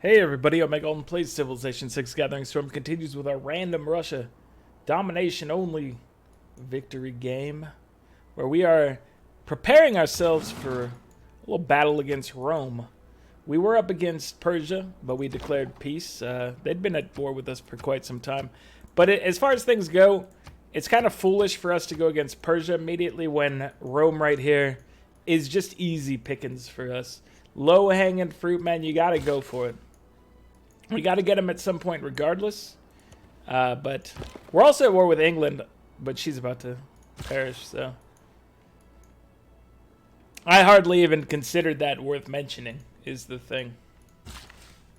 Hey everybody, Omega Alden plays Civilization 6 Gathering Storm continues with our random Russia domination only victory game, where we are preparing ourselves for a little battle against Rome. We were up against Persia, but we declared peace. They'd been at war with us for quite some time. But as far as things go, it's kind of foolish for us to go against Persia immediately when Rome right here is just easy pickings for us. Low-hanging fruit, man, you gotta go for it. We got to get him at some point regardless. But we're also at war with England, but she's about to perish, so. I hardly even considered that worth mentioning, is the thing.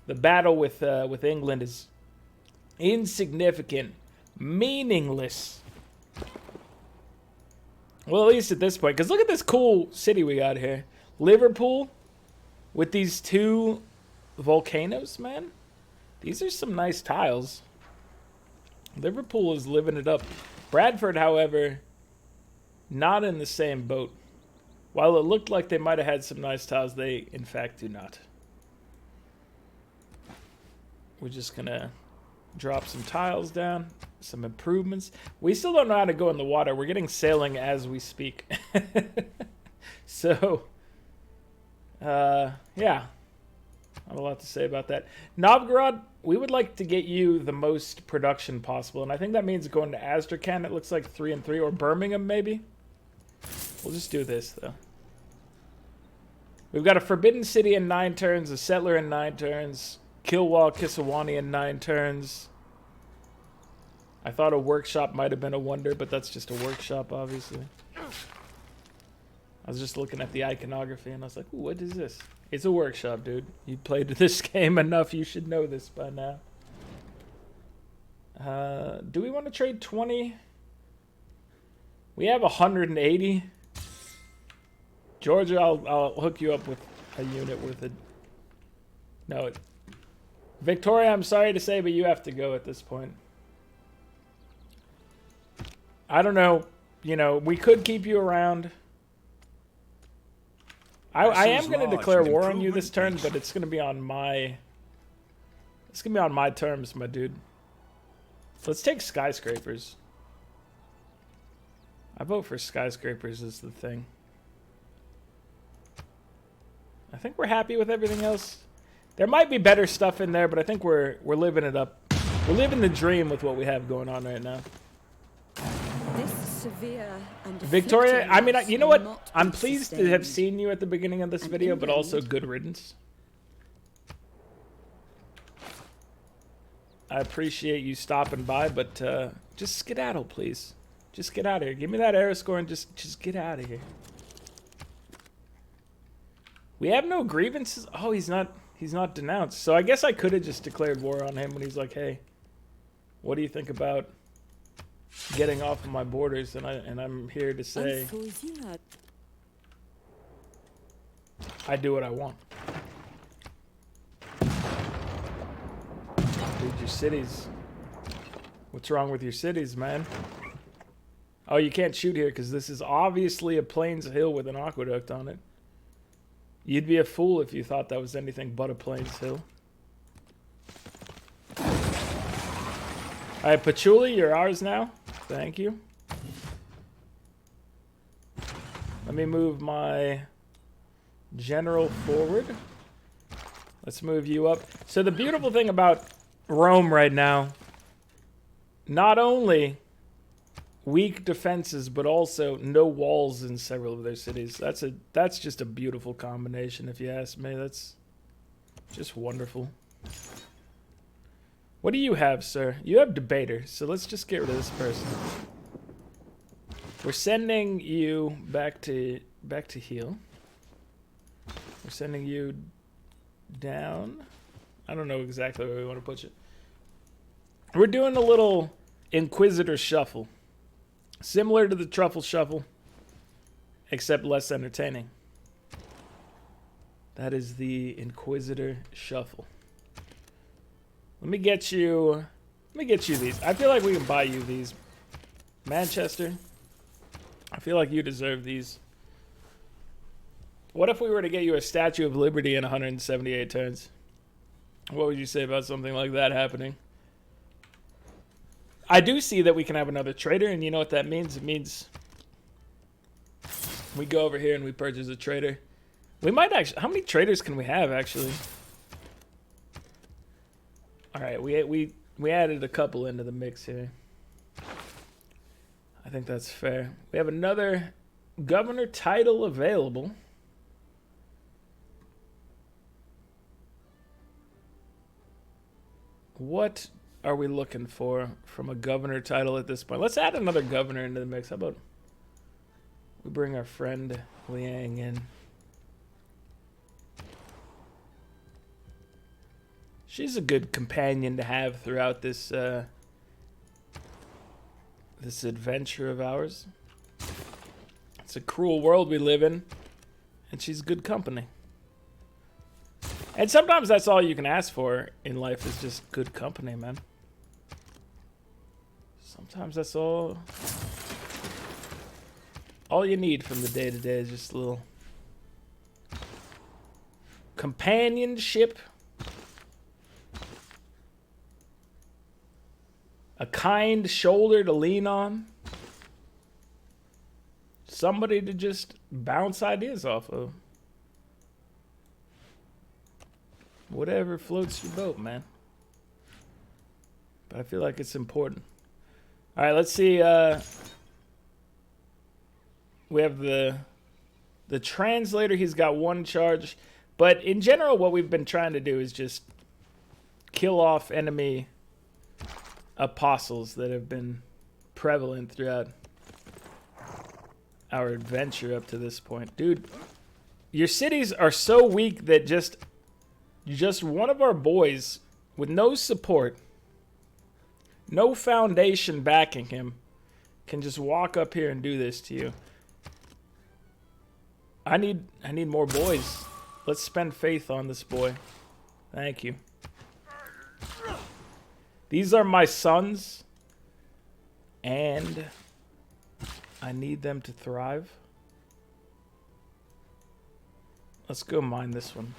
The battle with England is insignificant, meaningless. Well, at least at this point, because look at this cool city we got here. Liverpool with these two volcanoes, man. These are some nice tiles. Liverpool is living it up. Bradford, however, not in the same boat. While it looked like they might have had some nice tiles, they, in fact, do not. We're just going to drop some tiles down, some improvements. We still don't know how to go in the water. We're getting sailing as we speak. So, yeah. Not a lot to say about that. Novgorod, we would like to get you the most production possible, and I think that means going to Astrakhan. It looks like 3 and 3, or Birmingham maybe. We'll just do this though. We've got a Forbidden City in 9 turns, a Settler in 9 turns, Kilwall, Kisawani in 9 turns. I thought a workshop might have been a wonder, but that's just a workshop, obviously. I was just looking at the iconography, and I was like, ooh, what is this? It's a workshop, dude. You played this game enough. You should know this by now. Do we want to trade 20? We have 180. Georgia, I'll hook you up with a unit worth it. No. Victoria, I'm sorry to say, but you have to go at this point. I don't know. You know, we could keep you around. I am going to declare war on you this turn, but it's going to be on my... It's going to be on my terms, my dude. Let's take skyscrapers. I vote for skyscrapers is the thing. I think we're happy with everything else. There might be better stuff in there, but I think we're living it up. We're living the dream with what we have going on right now. Victoria, I mean, you know what? I'm pleased to have seen you at the beginning of this video, but also good riddance. I appreciate you stopping by, but just skedaddle, please. Just get out of here. Give me that arrow score and just get out of here. We have no grievances. Oh, he's not denounced. So I guess I could have just declared war on him when he's like, hey, what do you think about getting off of my borders? And I'm here to say I do what I want. Dude, your cities. What's wrong with your cities, man? Oh, you can't shoot here because this is obviously a Plains Hill with an aqueduct on it. You'd be a fool if you thought that was anything but a Plains Hill. Alright, Patchouli, you're ours now. Thank you. Let me move my general forward. Let's move you up. So the beautiful thing about Rome right now, not only weak defenses, but also no walls in several of their cities. That's just a beautiful combination, if you ask me. That's just wonderful. What do you have, sir? You have debater, so let's just get rid of this person. We're sending you back to heal. We're sending you down. I don't know exactly where we want to put you. We're doing a little Inquisitor shuffle. Similar to the Truffle Shuffle, except less entertaining. That is the Inquisitor Shuffle. Let me get you these. I feel like we can buy you these. Manchester, I feel like you deserve these. What if we were to get you a Statue of Liberty in 178 turns? What would you say about something like that happening? I do see that we can have another trader, and you know what that means? It means we go over here and we purchase a trader. We might actually... How many traders can we have, actually? Alright, we added a couple into the mix here. I think that's fair. We have another governor title available. What are we looking for from a governor title at this point? Let's add another governor into the mix. How about we bring our friend Liang in? She's a good companion to have throughout this this adventure of ours. It's a cruel world we live in, and she's good company. And sometimes that's all you can ask for in life is just good company, man. Sometimes that's all you need from the day-to-day is just a little companionship, a kind shoulder to lean on, somebody to just bounce ideas off of. Whatever floats your boat, man. But I feel like it's important. All right, let's see. We have the translator. He's got one charge. But in general, what we've been trying to do is just kill off enemy apostles that have been prevalent throughout our adventure up to this point. Dude, your cities are so weak that just one of our boys with no support, no foundation backing him, can just walk up here and do this to you. I need more boys. Let's spend faith on this boy. Thank you. These are my sons, and I need them to thrive. Let's go mine this one.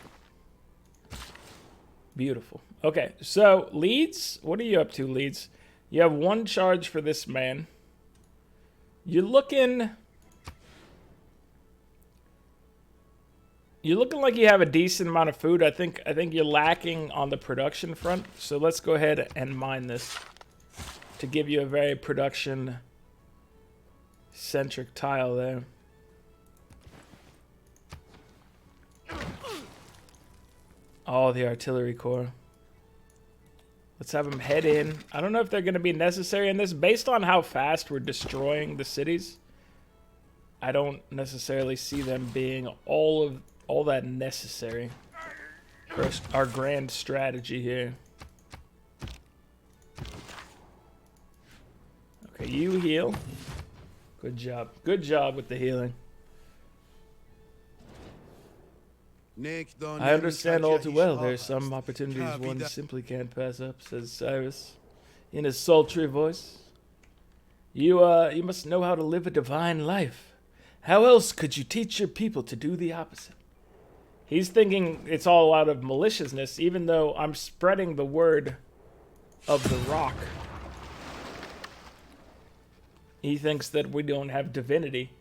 Beautiful. Okay, so Leeds, what are you up to, Leeds? You have one charge for this man. You're looking like you have a decent amount of food. I think you're lacking on the production front. So let's go ahead and mine this to give you a very production centric tile there. Oh, the artillery corps. Let's have them head in. I don't know if they're going to be necessary in this. Based on how fast we're destroying the cities, I don't necessarily see them being all that necessary for our grand strategy here. Okay, you heal. Good job. Good job with the healing. I understand all too well. There are some opportunities one simply can't pass up, says Cyrus in a sultry voice. You must know how to live a divine life. How else could you teach your people to do the opposite? He's thinking it's all out of maliciousness, even though I'm spreading the word of the rock. He thinks that we don't have divinity.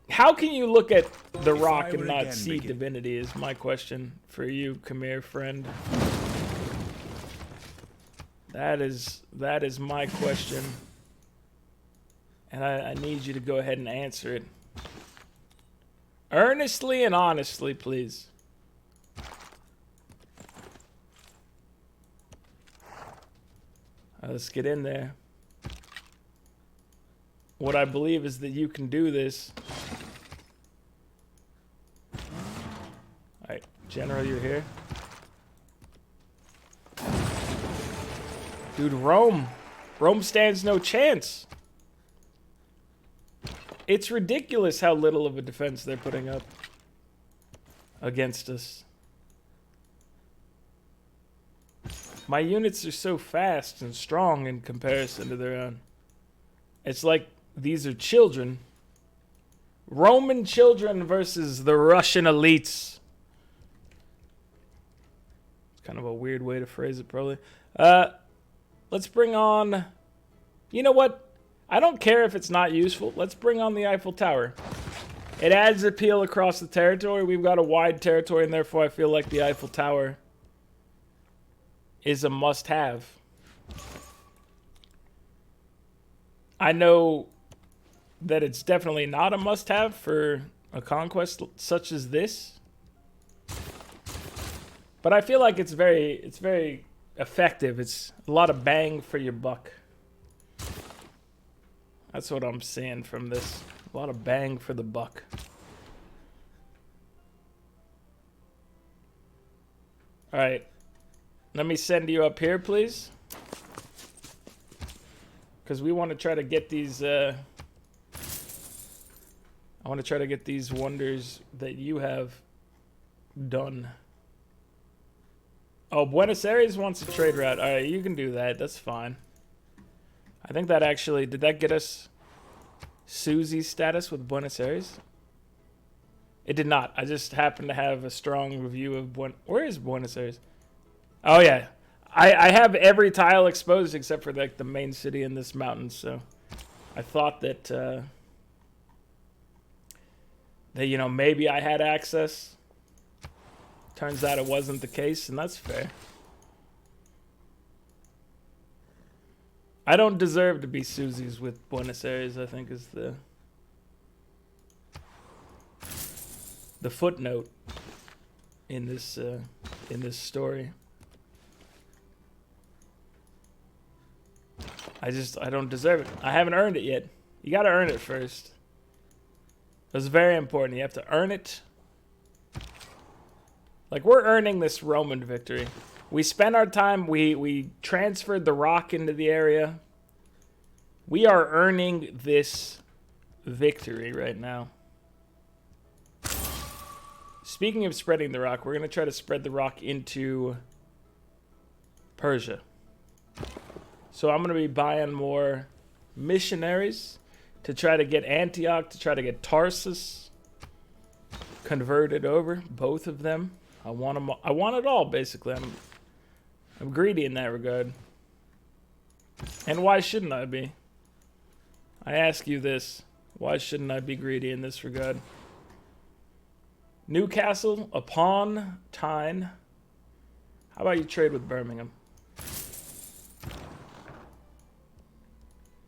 How can you look at the rock and not see divinity is my question for you, Khmer friend. That is my question. And I need you to go ahead and answer it. Earnestly and honestly, please. Let's get in there. What I believe is that you can do this. Alright, General, you're here. Dude, Rome stands no chance. It's ridiculous how little of a defense they're putting up against us. My units are so fast and strong in comparison to their own. It's like these are children. Roman children versus the Russian elites. It's kind of a weird way to phrase it, probably. Let's bring on... You know what? I don't care if it's not useful. Let's bring on the Eiffel Tower. It adds appeal across the territory. We've got a wide territory, and therefore I feel like the Eiffel Tower is a must-have. I know that it's definitely not a must-have for a conquest such as this. But I feel like it's very effective. It's a lot of bang for your buck. That's what I'm seeing from this. A lot of bang for the buck. Alright. Let me send you up here, please. Because we want to try to get these... I want to try to get these wonders that you have done. Oh, Buenos Aires wants a trade route. Alright, you can do that. That's fine. I think that actually... Did that get us Susie's status with Buenos Aires? It did not. I just happened to have a strong review of... Where is Buenos Aires? Oh, yeah. I have every tile exposed except for like the main city in this mountain, so... I thought that... that, you know, maybe I had access. Turns out it wasn't the case, and that's fair. I don't deserve to be Susie's with Buenos Aires, I think is the footnote in this story. I don't deserve it. I haven't earned it yet. You gotta earn it first. It's very important. You have to earn it. Like, we're earning this Roman victory. We spent our time, we transferred the rock into the area. We are earning this victory right now. Speaking of spreading the rock, we're going to try to spread the rock into Persia. So I'm going to be buying more missionaries to try to get Antioch, to try to get Tarsus converted over, both of them. I want them. I want it all, basically. I'm greedy in that regard. And why shouldn't I be? I ask you this. Why shouldn't I be greedy in this regard? Newcastle upon Tyne. How about you trade with Birmingham?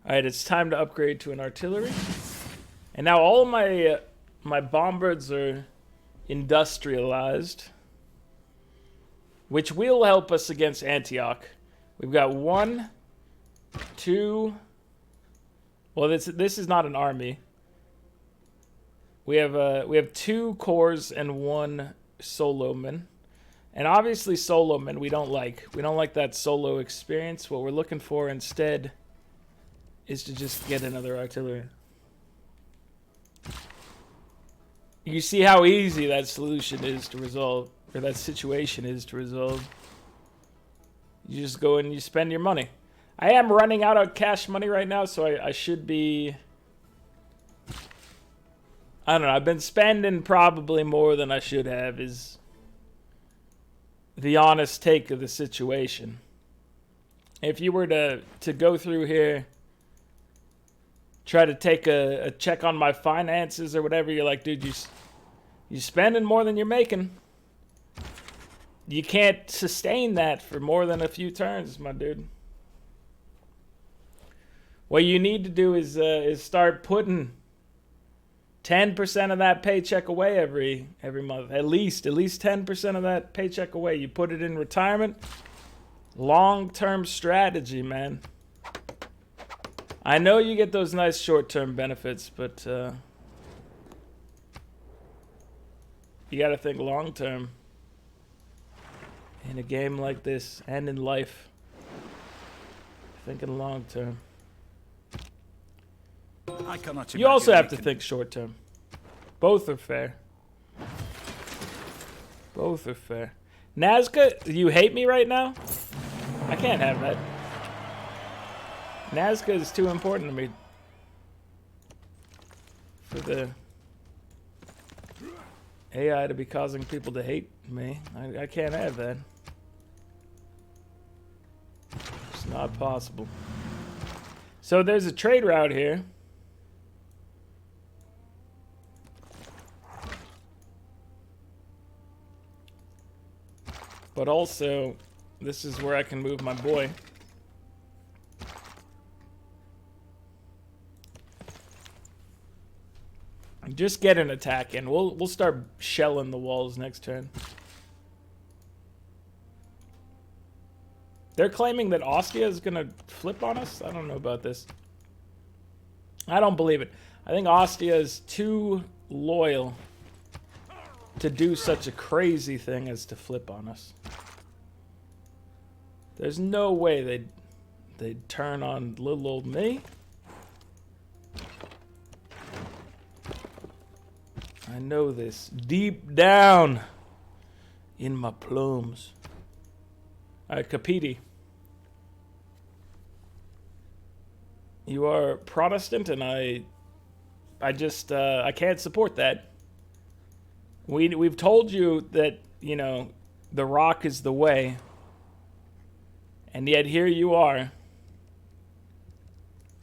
Alright, it's time to upgrade to an artillery. And now all of my bombards are industrialized, which will help us against Antioch. We've got 1, 2... Well, this is not an army. We have 2 corps and 1 soloman. And obviously soloman we don't like. We don't like that solo experience. What we're looking for instead is to just get another artillery. You see how easy that solution is to resolve, or that situation is to resolve. You just go and you spend your money. I am running out of cash money right now, so I should be... I don't know, I've been spending probably more than I should have, is the honest take of the situation. If you were to go through here, try to take a check on my finances or whatever, you're like, dude, you spending more than you're making. You can't sustain that for more than a few turns, my dude. What you need to do is start putting 10% of that paycheck away every month. At least 10% of that paycheck away. You put it in retirement. Long-term strategy, man. I know you get those nice short-term benefits, but you got to think long-term in a game like this and in life. Thinking long-term. You also have to think short-term. Both are fair. Both are fair. Nazca, you hate me right now? I can't have that. Nazca is too important to me. For the AI to be causing people to hate me. I can't have that. Not possible. So there's a trade route here. But also, this is where I can move my boy. Just get an attack in. We'll start shelling the walls next turn. They're claiming that Ostia is going to flip on us? I don't know about this. I don't believe it. I think Ostia is too loyal to do such a crazy thing as to flip on us. There's no way they'd turn on little old me. I know this deep down in my plums. Alright, Capiti. You are Protestant, and I can't support that. We've told you that, you know, the rock is the way. And yet here you are.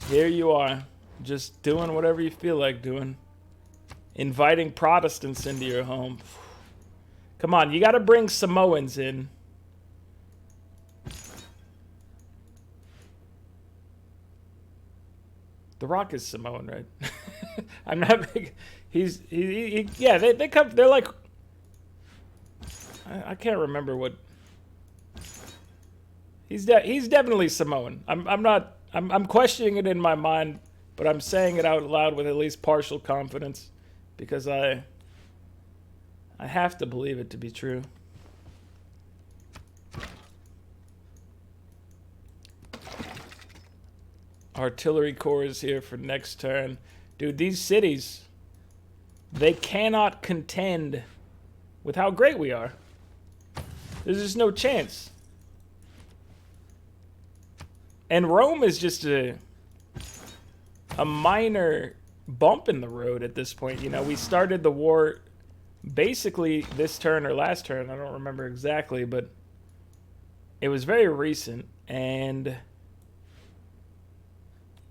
Here you are, just doing whatever you feel like doing. Inviting Protestants into your home. Come on, you got to bring Samoans in. The Rock is Samoan, right? I'm not big. Yeah, they come. They're like. I can't remember what. He's definitely Samoan. I'm questioning it in my mind, but I'm saying it out loud with at least partial confidence, because I have to believe it to be true. Artillery corps is here for next turn. Dude, these cities, they cannot contend with how great we are. There's just no chance. And Rome is just a minor bump in the road at this point. You know, we started the war basically this turn or last turn. I don't remember exactly, but it was very recent. And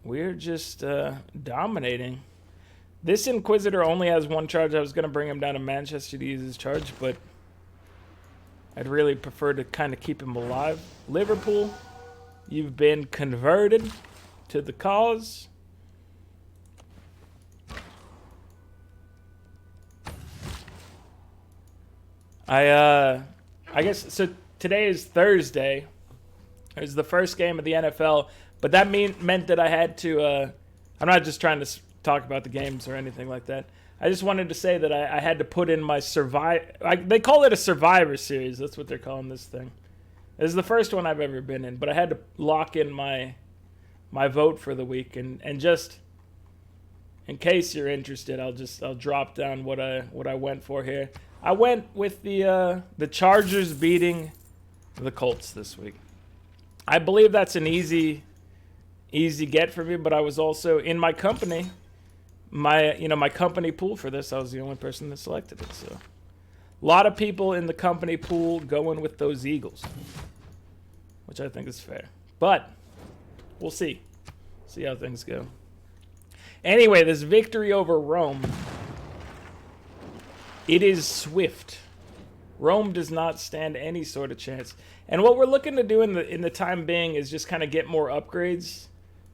we're just dominating. This Inquisitor only has one charge. I was going to bring him down to Manchester to use his charge, but I'd really prefer to kind of keep him alive. Liverpool, you've been converted to the cause. I guess, so today is Thursday. It was the first game of the NFL. But that meant that I had to, I'm not just trying to talk about the games or anything like that. I just wanted to say that I had to put in my they call it a Survivor Series. That's what they're calling this thing. This is the first one I've ever been in, but I had to lock in my vote for the week. And just in case you're interested, I'll drop down what I went for here. I went with the Chargers beating the Colts this week. I believe that's an easy get for me, but I was also in my company, my company pool for this. I was the only person that selected it. So a lot of people in the company pool going with those Eagles, which I think is fair. But we'll see how things go. Anyway, this victory over Rome, it is swift. Rome does not stand any sort of chance. And what we're looking to do in the time being is just kind of get more upgrades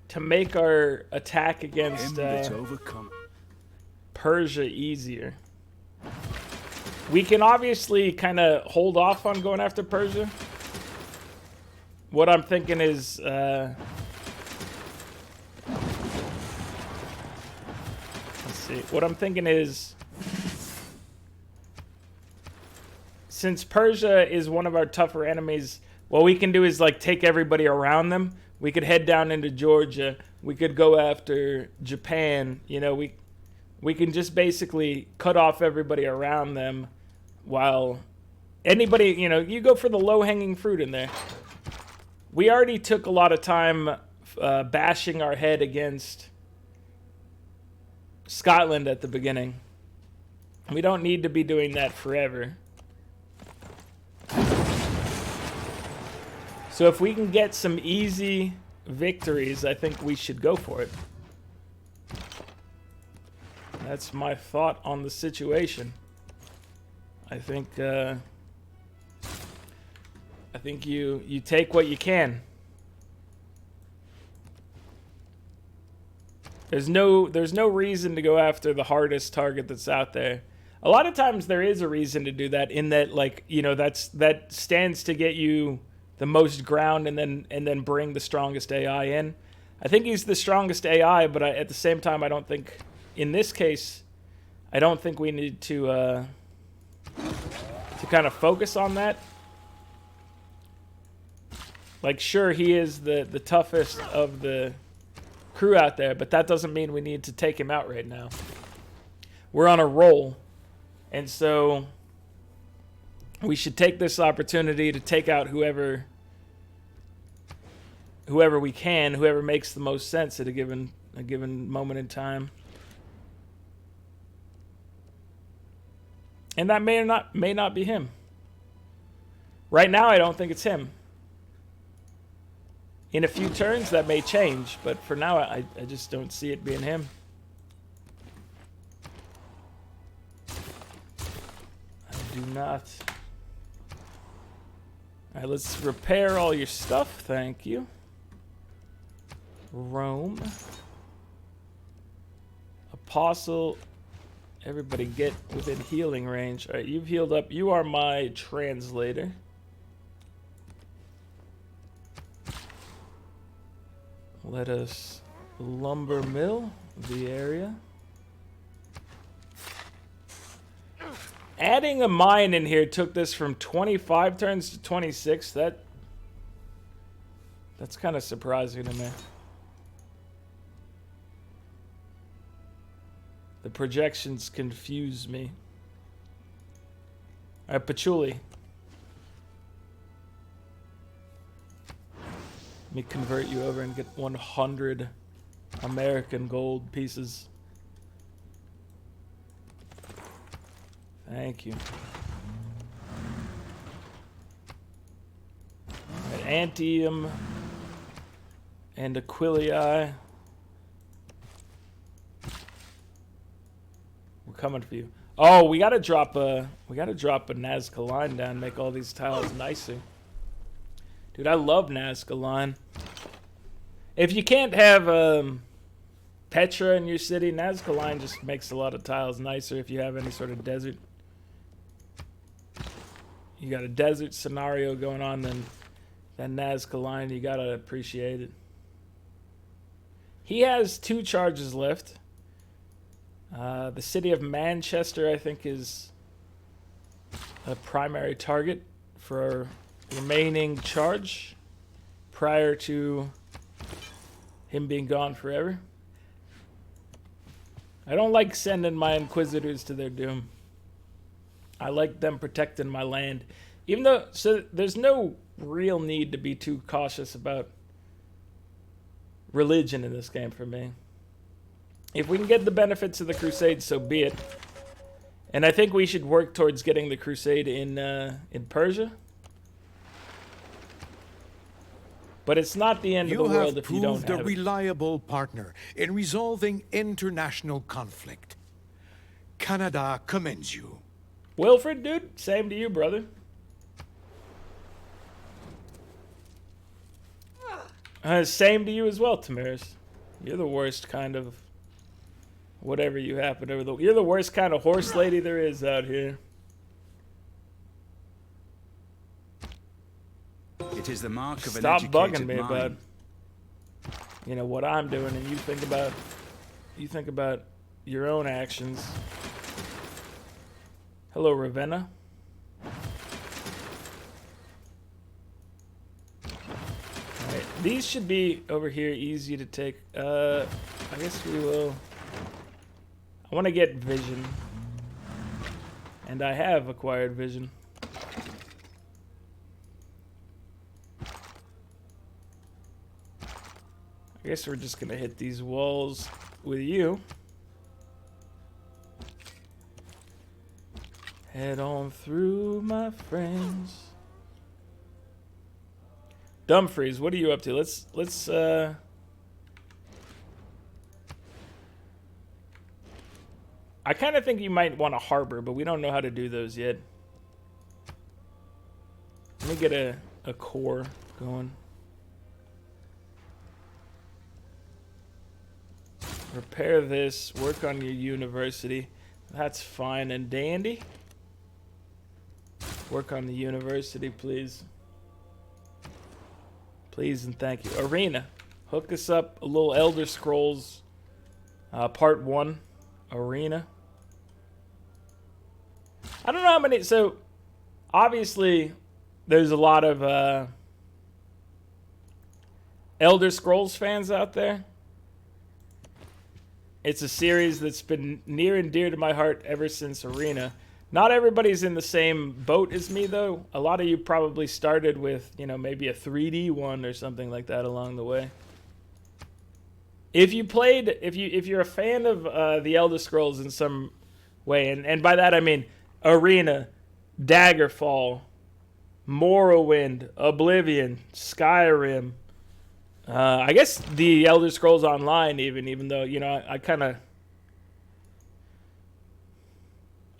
to make our attack against Persia easier. We can obviously kind of hold off on going after Persia. What I'm thinking is let's see. What I'm thinking is, since Persia is one of our tougher enemies, what we can do is like take everybody around them. We could head down into Georgia. We could go after Japan. You know, we can just basically cut off everybody around them, while anybody, you know, you go for the low-hanging fruit in there. We already took a lot of time bashing our head against Scotland at the beginning. We don't need to be doing that forever. So if we can get some easy victories, I think we should go for it. That's my thought on the situation. I think you take what you can. There's no reason to go after the hardest target that's out there. A lot of times there is a reason to do that, in that, like, you know, that stands to get you the most ground and then bring the strongest AI in. I think he's the strongest AI, but at the same time, I don't think, in this case, I don't think we need to kind of focus on that. Like, sure, he is the toughest of the crew out there, but that doesn't mean we need to take him out right now. We're on a roll, and so we should take this opportunity to take out whoever we can, whoever makes the most sense at a given moment in time. And that may not be him. Right now, I don't think it's him. In a few turns, that may change, but for now, I just don't see it being him. I do not. All right, let's repair all your stuff. Thank you. Rome. Apostle. Everybody get within healing range. All right, you've healed up. You are my translator. Let us lumber mill the area. Adding a mine in here took this from 25 turns to 26. That's kind of surprising to me. The projections confuse me. All right, Patchouli. Let me convert you over and get 100 American gold pieces. Thank you. Right, Antium and Aquilii. We're coming for you. Oh, we gotta drop a Nazca line down, make all these tiles nicer. Dude, I love Nazca line. If you can't have Petra in your city, Nazca line just makes a lot of tiles nicer if you have any sort of desert. You got a desert scenario going on, then that Nazca line, you gotta appreciate it. He has 2 charges left. The city of Manchester, I think, is a primary target for our remaining charge prior to him being gone forever. I don't like sending my inquisitors to their doom. I like them protecting my land. Even though, so there's no real need to be too cautious about religion in this game for me. If we can get the benefits of the crusade, so be it. And I think we should work towards getting the crusade in Persia. But it's not the end of the world if you don't have it. You have proved a reliable partner in resolving international conflict. Canada commends you. Wilfred, dude, same to you, brother. Same to you as well, Tamiris. You're the worst kind of whatever you happen over the... You're the worst kind of horse lady there is out here. It is the mark of an Stop educated bugging me mind. about, you know, what I'm doing, and you think about your own actions. Hello, Ravenna. Alright, these should be over here easy to take. I guess we will. I want to get vision. And I have acquired vision. I guess we're just gonna hit these walls with you. Head on through, my friends. Dumfries, what are you up to? Let's I kind of think you might want a harbor, but we don't know how to do those yet. Let me get a core going. Repair this. Work on your university. That's fine and dandy. Work on the university, please. Please and thank you. Arena. Hook us up a little Elder Scrolls Part 1 Arena. I don't know how many... So, obviously, there's a lot of Elder Scrolls fans out there. It's a series that's been near and dear to my heart ever since Arena. Not everybody's in the same boat as me, though. A lot of you probably started with, you know, maybe a 3D one or something like that along the way. If you're a fan of the Elder Scrolls in some way, and by that I mean Arena, Daggerfall, Morrowind, Oblivion, Skyrim, I guess the Elder Scrolls Online, even though, you know,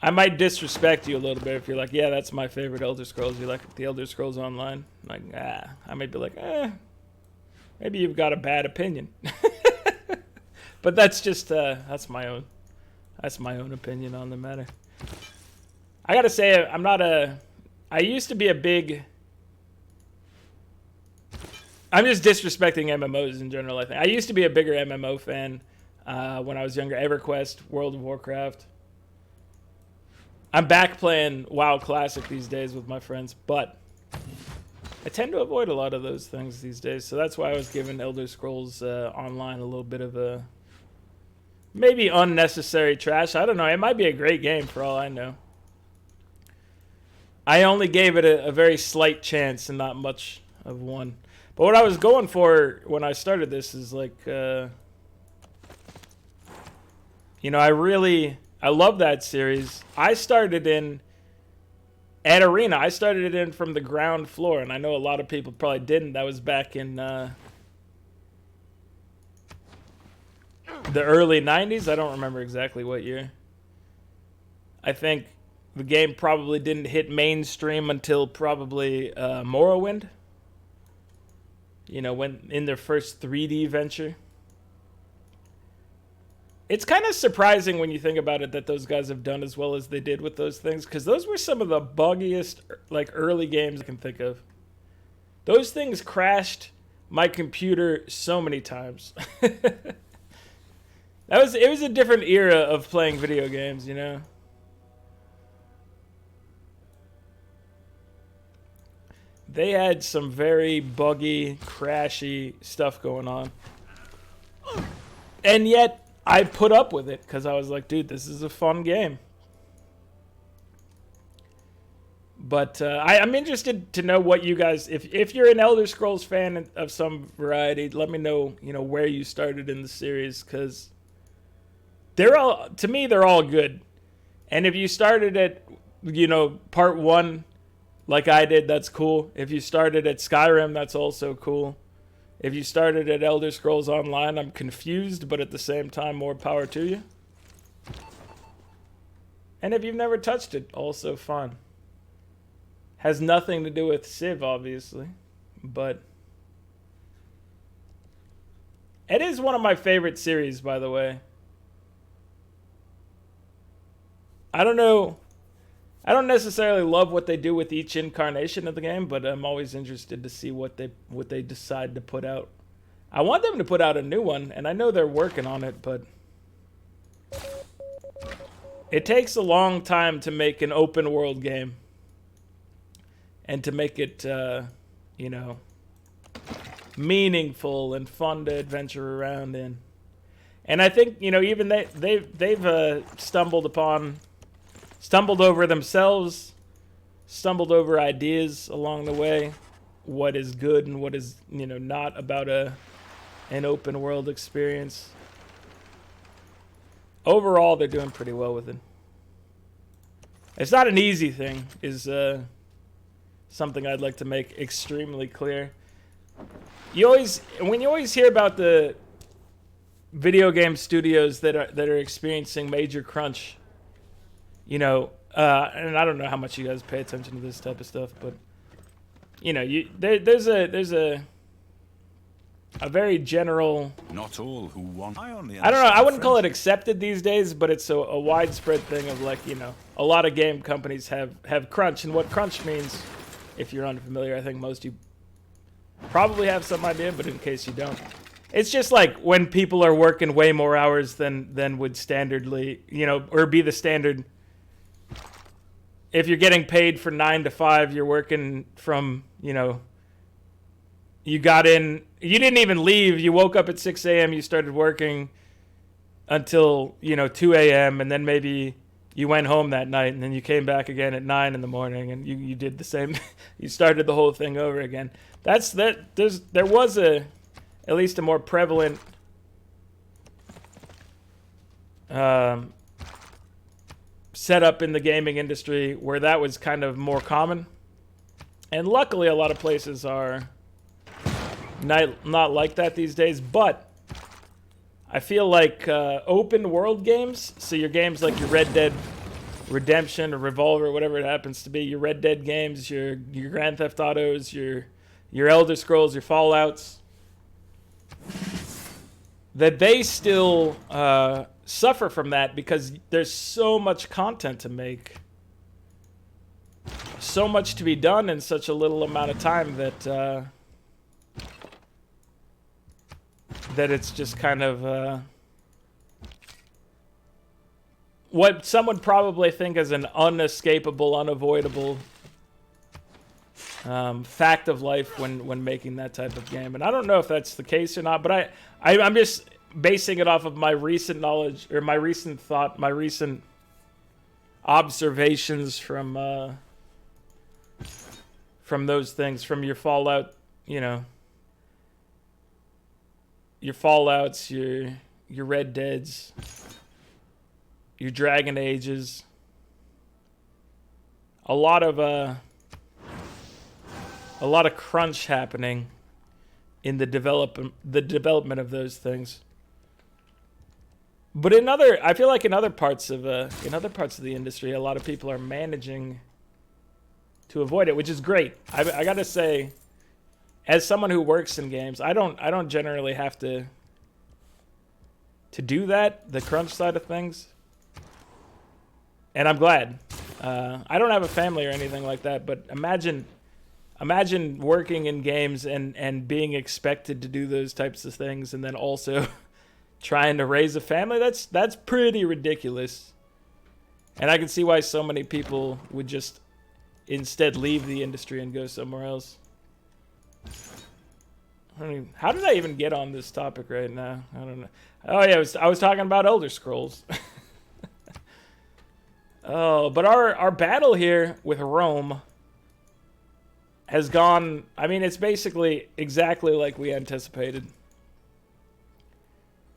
I might disrespect you a little bit if you're like, yeah, that's my favorite Elder Scrolls. You like the Elder Scrolls Online? Like, I might be like, maybe you've got a bad opinion. But that's just that's my own opinion on the matter. I gotta say, I used to be a big. I'm just disrespecting MMOs in general, I think. I used to be a bigger MMO fan when I was younger. EverQuest, World of Warcraft. I'm back playing WoW Classic these days with my friends, but I tend to avoid a lot of those things these days. So that's why I was giving Elder Scrolls Online a little bit of a maybe unnecessary trash. I don't know. It might be a great game for all I know. I only gave it a very slight chance and not much of one. But what I was going for when I started this is like, you know, I love that series. I started at Arena. I started it in from the ground floor, and I know a lot of people probably didn't. That was back in the early 90s. I don't remember exactly what year. I think the game probably didn't hit mainstream until probably Morrowind. You know, when in their first 3D venture. It's kind of surprising when you think about it that those guys have done as well as they did with those things, because those were some of the buggiest like early games I can think of. Those things crashed my computer so many times. It was a different era of playing video games, you know. They had some very buggy, crashy stuff going on. And yet I put up with it because I was like, dude, this is a fun game. But I'm interested to know what you guys, if you're an Elder Scrolls fan of some variety, let me know, you know, where you started in the series, because they're all good. And if you started at, you know, part 1 like I did, that's cool. If you started at Skyrim, that's also cool. If you started at Elder Scrolls Online, I'm confused, but at the same time, more power to you. And if you've never touched it, also fun. Has nothing to do with Civ, obviously, but it is one of my favorite series, by the way. I don't know. I don't necessarily love what they do with each incarnation of the game, but I'm always interested to see what they decide to put out. I want them to put out a new one, and I know they're working on it, but it takes a long time to make an open world game and to make it, you know, meaningful and fun to adventure around in. And I think, you know, even they've stumbled over themselves, stumbled over ideas along the way, what is good and what is, you know, not about an open world experience. Overall, they're doing pretty well with it. It's not an easy thing, is something I'd like to make extremely clear. when you always hear about the video game studios that are experiencing major crunch, you know, and I don't know how much you guys pay attention to this type of stuff, but you know, there's a very general. Not all who want. I don't know. I wouldn't call it accepted these days, but it's a widespread thing of like, you know, a lot of game companies have crunch, and what crunch means, if you're unfamiliar, I think most of you probably have some idea, but in case you don't, it's just like when people are working way more hours than would standardly, you know, or be the standard. If you're getting paid for 9 to 5, you're working from, you know, you got in, you didn't even leave. You woke up at 6 a.m. You started working until, you know, 2 a.m. and then maybe you went home that night and then you came back again at 9 in the morning and you did the same. You started the whole thing over again. There was at least a more prevalent setup in the gaming industry where that was kind of more common. And luckily a lot of places are not like that these days, but I feel like open world games, so your games like your Red Dead Redemption or Revolver, whatever it happens to be, your Red Dead games, your Grand Theft Autos, your Elder Scrolls, your Fallouts, that they still suffer from that because there's so much content to make, so much to be done in such a little amount of time that it's just kind of what some would probably think as an unescapable, unavoidable fact of life when making that type of game. And I don't know if that's the case or not, but I'm just basing it off of my recent knowledge or my recent thought, my recent observations from those things, from your Fallout, you know, your Fallouts, your Red Deads, your Dragon Ages. A lot of crunch happening in the development of those things. But I feel like in other parts of the industry, a lot of people are managing to avoid it, which is great. I gotta say, as someone who works in games, I don't generally have to do that, the crunch side of things, and I'm glad. I don't have a family or anything like that, but imagine working in games and being expected to do those types of things, and then also trying to raise a family. That's pretty ridiculous, and I can see why so many people would just instead leave the industry and go somewhere else. How did I even get on this topic right now? I don't know. Oh yeah, I was talking about Elder Scrolls. Oh, but our battle here with Rome has gone, I mean, it's basically exactly like we anticipated.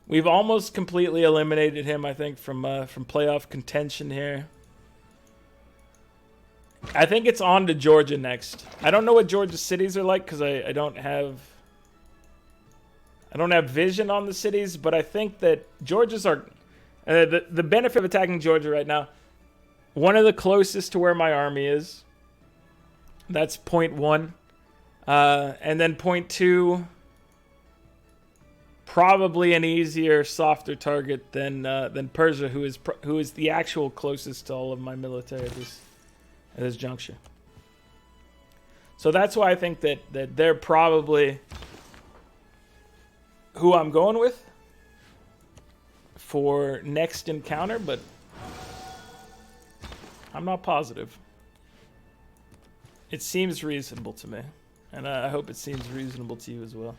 We've almost completely eliminated him, I think, from playoff contention here. I think it's on to Georgia next. I don't know what Georgia's cities are like because I don't have vision on the cities, but I think that Georgia's are the benefit of attacking Georgia right now. One of the closest to where my army is. That's point 1, and then point 2. Probably an easier, softer target than Persia, who is the actual closest to all of my military at this juncture. So that's why I think that they're probably who I'm going with for next encounter, but I'm not positive. It seems reasonable to me, and I hope it seems reasonable to you as well.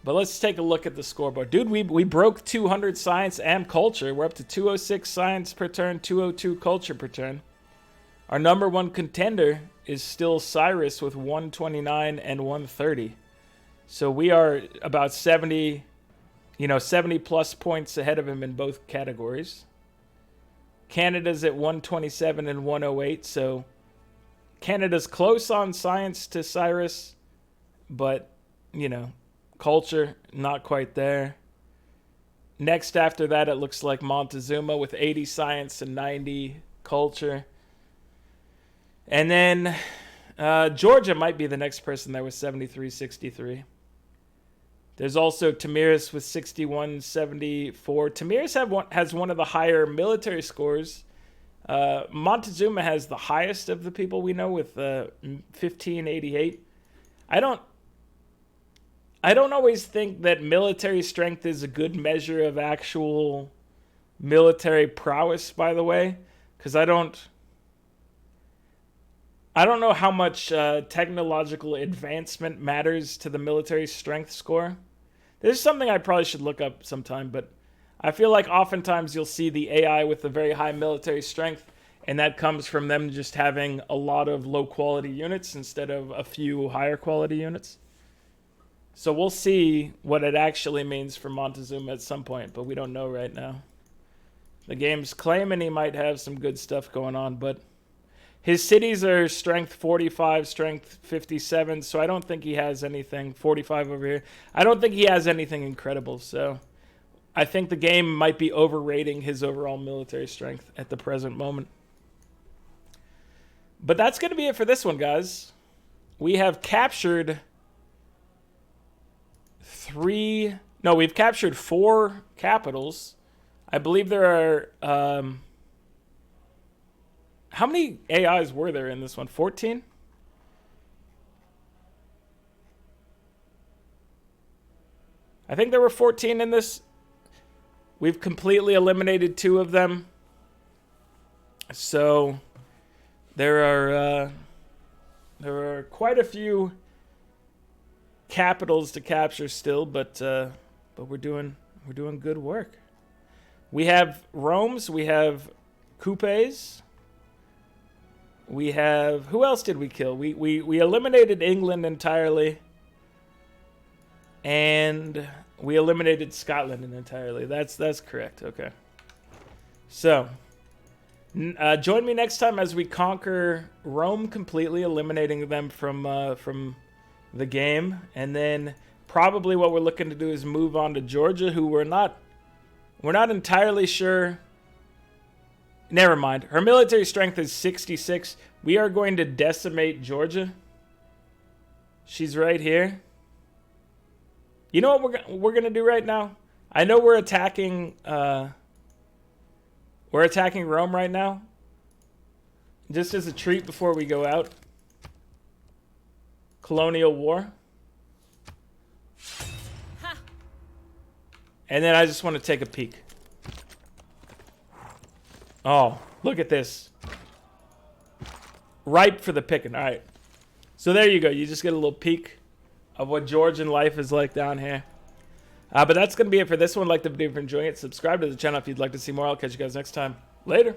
But let's take a look at the scoreboard. Dude, we broke 200 science and culture. We're up to 206 science per turn, 202 culture per turn. Our number 1 contender is still Cyrus with 129 and 130. So we are about 70 plus points ahead of him in both categories. Canada's at 127 and 108, so Canada's close on science to Cyrus, but, you know, culture, not quite there. Next after that, it looks like Montezuma with 80 science and 90 culture. And then Georgia might be the next person there with 73-63. There's also Tamiris with 61-74. Tamiris has one of the higher military scores. Montezuma has the highest of the people we know with 1588. I don't always think that military strength is a good measure of actual military prowess, by the way, because I don't know how much technological advancement matters to the military strength score. This is something I probably should look up sometime, but I feel like oftentimes you'll see the AI with a very high military strength, and that comes from them just having a lot of low-quality units instead of a few higher-quality units. So we'll see what it actually means for Montezuma at some point, but we don't know right now. The game's claiming he might have some good stuff going on, but his cities are strength 45, strength 57, so I don't think he has anything. 45 over here. I don't think he has anything incredible, so I think the game might be overrating his overall military strength at the present moment. But that's going to be it for this one, guys. We have captured we've captured 4 capitals. I believe there are... how many AIs were there in this one? 14? I think there were 14 in this. We've completely eliminated 2 of them. So there are quite a few capitals to capture still, but we're doing good work. We have Romes, we have Coupes. We have... Who else did we kill? We eliminated England entirely. And we eliminated Scotland entirely. That's correct. Okay. So, join me next time as we conquer Rome completely, eliminating them from the game. And then probably what we're looking to do is move on to Georgia, who we're not entirely sure... Never mind. Her military strength is 66. We are going to decimate Georgia. She's right here. You know what we're going to do right now? I know we're attacking Rome right now. Just as a treat before we go out. Colonial War. And then I just want to take a peek. Oh, look at this. Ripe for the picking. All right. So there you go. You just get a little peek of what Georgian life is like down here. But that's going to be it for this one. Like the video if you're enjoying it. Subscribe to the channel if you'd like to see more. I'll catch you guys next time. Later.